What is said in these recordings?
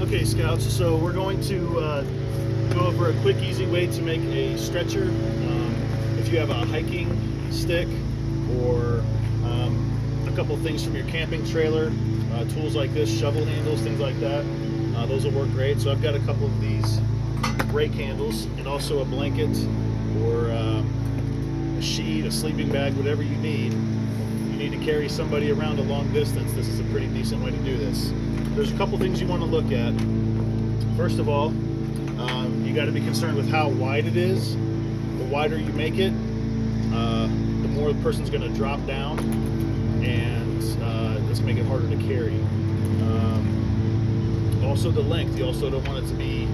Okay, Scouts, so we're going to go over a quick, easy way to make a stretcher. If you have a hiking stick or a couple things from your camping trailer, tools like this, shovel handles, things like that, those will work great. So I've got a couple of these brake handles and also a blanket or a sheet, a sleeping bag, whatever you need. You need to carry somebody around a long distance. This is a pretty decent way to do this. There's a couple things you want to look at. First of all, you got to be concerned with how wide it is. The wider you make it, the more the person's going to drop down, and it's going to make it harder to carry. Also the length, you also don't want it to be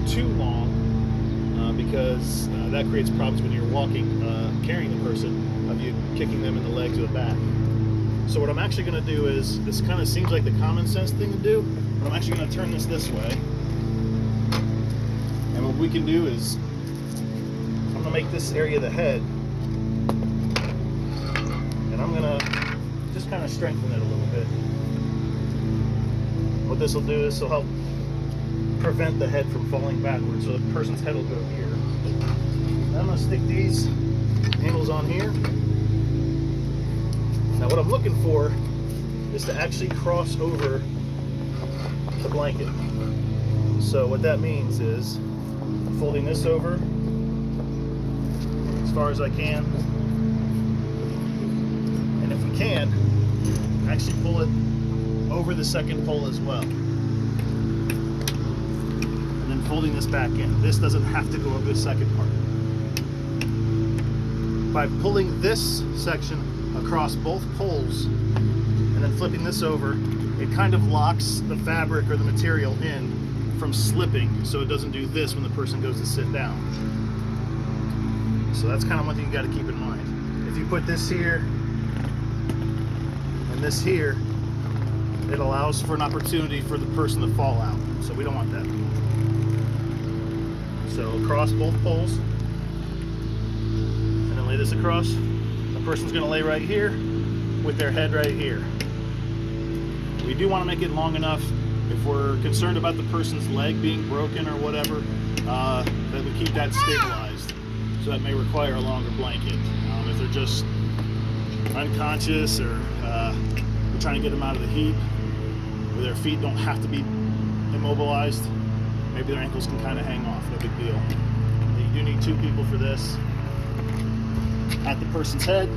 too long because that creates problems when you're walking, carrying the person, of you kicking them in the legs or the back. So what I'm actually going to do is, this kind of seems like the common sense thing to do, but I'm actually going to turn this way. And what we can do is, I'm going to make this area the head, and I'm going to just kind of strengthen it a little bit. What this will do is it'll help prevent the head from falling backwards, so the person's head will go here. Now I'm going to stick these handles on here. Now what I'm looking for is to actually cross over the blanket. So what that means is folding this over as far as I can, and if we can, actually pull it over the second pole as well. And then folding this back in. This doesn't have to go over the second part. By pulling this section across both poles and then flipping this over, it kind of locks the fabric or the material in from slipping, so it doesn't do this when the person goes to sit down. So that's kind of one thing you got to keep in mind. If you put this here and this here, it allows for an opportunity for the person to fall out, so we don't want that. So across both poles, and then lay this across. The person's going to lay right here with their head right here. We do want to make it long enough, if we're concerned about the person's leg being broken or whatever, that we keep that stabilized. So that may require a longer blanket. If they're just unconscious, or we're trying to get them out of the heat, where their feet don't have to be immobilized, maybe their ankles can kind of hang off, no big deal. But you do need two people for this. At the person's head,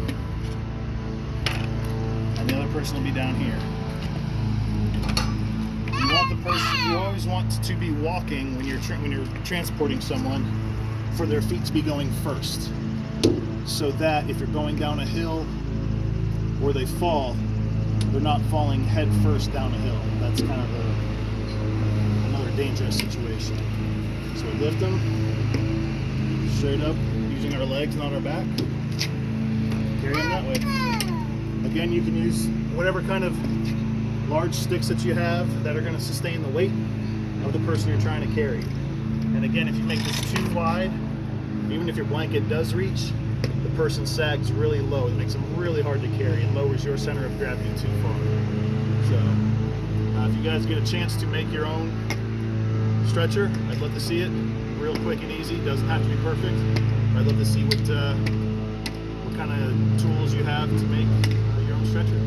and the other person will be down here. You want the person, you always want to be walking when you're transporting someone, for their feet to be going first, so that if you're going down a hill or they fall, they're not falling head first down a hill. That's kind of another dangerous situation. So we lift them straight up using our legs, not our back. Carry them that way. Again, you can use whatever kind of large sticks that you have that are going to sustain the weight of the person you're trying to carry. And again, if you make this too wide, even if your blanket does reach, the person sags really low. It makes them really hard to carry and lowers your center of gravity too far. So if you guys get a chance to make your own stretcher, I'd love to see it. Real quick and easy. Doesn't have to be perfect. I'd love to see what kind of tools you have to make your own stretcher.